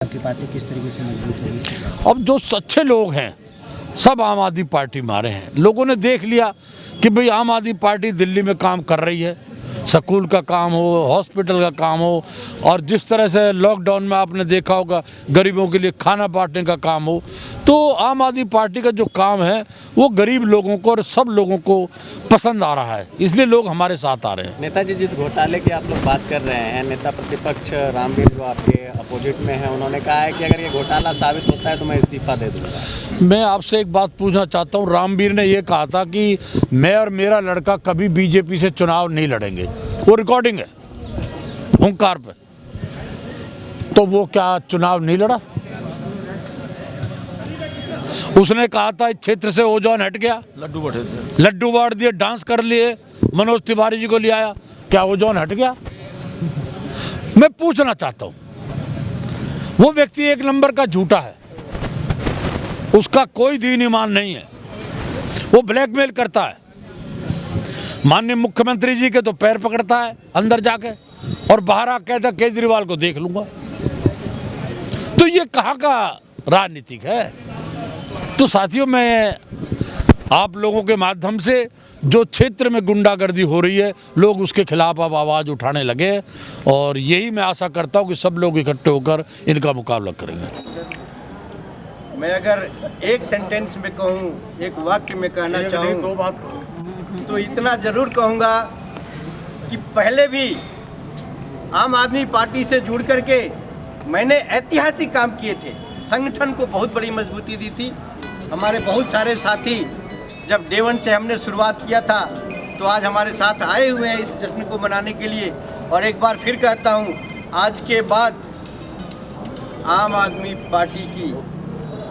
आपकी पार्टी किस तरीके से मजबूत होगी? अब जो अच्छे लोग हैं सब आम आदमी पार्टी में आ रहे हैं। लोगों ने देख लिया कि भाई आम आदमी पार्टी दिल्ली में काम कर रही है, स्कूल का काम हो, हॉस्पिटल का काम हो, और जिस तरह से लॉकडाउन में आपने देखा होगा गरीबों के लिए खाना बांटने का काम हो, तो आम आदमी पार्टी का जो काम है वो गरीब लोगों को और सब लोगों को पसंद आ रहा है, इसलिए लोग हमारे साथ आ रहे हैं। नेताजी, जिस घोटाले की आप लोग बात कर रहे हैं, नेता प्रतिपक्ष रामवीर जो आपके अपोजिट में है, उन्होंने कहा है कि अगर ये घोटाला साबित होता है तो मैं इस्तीफा दे दूंगा। मैं आपसे एक बात पूछना चाहता हूँ, रामवीर ने ये कहा था कि मैं और मेरा लड़का कभी बीजेपी से चुनाव नहीं लड़ेंगे, वो रिकॉर्डिंग है हुंकार पे, तो वो क्या चुनाव नहीं लड़ा? उसने कहा था इस क्षेत्र से ओजोन हट गया, लड्डू बांट दिए, डांस कर लिए, मनोज तिवारी जी को ले आया, क्या ओजोन हट गया? मैं पूछना चाहता हूं, वो व्यक्ति एक नंबर का झूठा है, उसका कोई दीन ईमान नहीं है, वो ब्लैकमेल करता है, माननीय मुख्यमंत्री जी के तो पैर पकड़ता है अंदर जाके, और बाहर आके कहता केजरीवाल को देख लूंगा। तो ये कहाँ का राजनीतिक है? तो साथियों, मैं आप लोगों के माध्यम से जो क्षेत्र में गुंडागर्दी हो रही है, लोग उसके खिलाफ अब आवाज़ उठाने लगे, और यही मैं आशा करता हूं कि सब लोग इकट्ठे होकर इनका मुकाबला करेंगे। मैं अगर एक सेंटेंस में कहूं, एक वाक्य में कहना चाहूं, तो इतना ज़रूर कहूंगा कि पहले भी आम आदमी पार्टी से जुड़ करके मैंने ऐतिहासिक काम किए थे, संगठन को बहुत बड़ी मजबूती दी थी। हमारे बहुत सारे साथी जब डे वन से हमने शुरुआत किया था, तो आज हमारे साथ आए हुए हैं इस जश्न को मनाने के लिए। और एक बार फिर कहता हूं, आज के बाद आम आदमी पार्टी की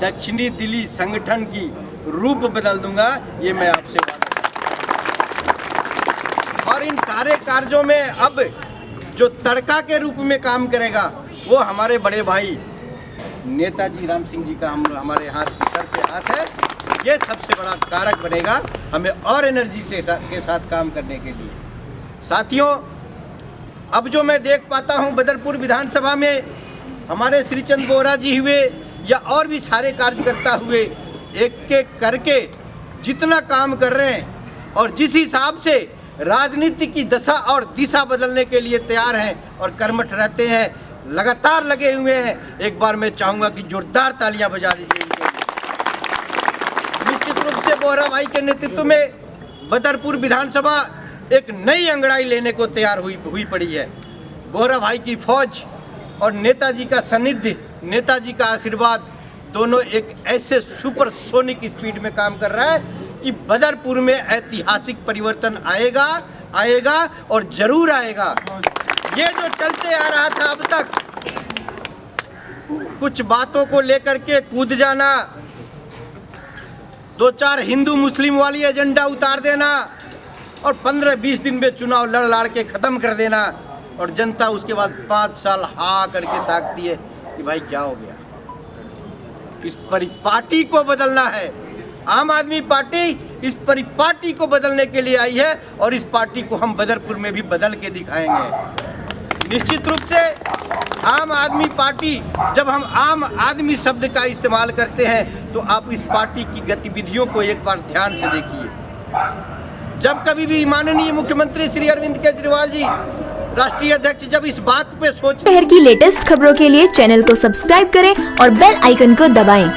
दक्षिणी दिल्ली संगठन की रूप बदल दूंगा, ये मैं आपसे वादा करता हूं। और इन सारे कार्यों में अब जो तड़का के रूप में काम करेगा वो हमारे बड़े भाई नेताजी राम सिंह जी का हमारे सर पे हाथ है, ये सबसे बड़ा कारक बनेगा हमें और एनर्जी के साथ काम करने के लिए। साथियों, अब जो मैं देख पाता हूं बदरपुर विधानसभा में हमारे श्रीचंद बोहरा जी हुए या और भी सारे कार्यकर्ता हुए, एक एक करके जितना काम कर रहे हैं और जिस हिसाब से राजनीति की दशा और दिशा बदलने के लिए तैयार हैं और कर्मठ रहते हैं, लगातार लगे हुए हैं, एक बार मैं चाहूँगा कि जोरदार तालियां बजा दीजिए इनके लिए। निश्चित रूप से बोहरा भाई के नेतृत्व में बदरपुर विधानसभा एक नई अंगड़ाई लेने को तैयार हुई पड़ी है। बोहरा भाई की फौज और नेताजी का सानिध्य, नेताजी का आशीर्वाद, दोनों एक ऐसे सुपरसोनिक स्पीड में काम कर रहा है कि बदरपुर में ऐतिहासिक परिवर्तन आएगा और जरूर आएगा। ये जो चलते आ रहा था अब तक, कुछ बातों को लेकर के कूद जाना, दो चार हिंदू मुस्लिम वाली एजेंडा उतार देना और 15-20 दिन में चुनाव लड़ के ख़त्म कर देना, और जनता उसके बाद 5 साल हा करके ताकती है कि भाई क्या हो गया। इस परिपाटी को बदलना है। आम आदमी पार्टी इस परिपाटी को बदलने के लिए आई है, और इस पार्टी को हम बदरपुर में भी बदल के दिखाएंगे। निश्चित रूप से आम आदमी पार्टी, जब हम आम आदमी शब्द का इस्तेमाल करते हैं तो आप इस पार्टी की गतिविधियों को एक बार ध्यान से देखिए। जब कभी भी माननीय मुख्यमंत्री श्री अरविंद केजरीवाल जी, राष्ट्रीय अध्यक्ष, जब इस बात पे सोचते हैं, शहर की लेटेस्ट खबरों के लिए चैनल को सब्सक्राइब करें और बेल आइकन को दबाएं।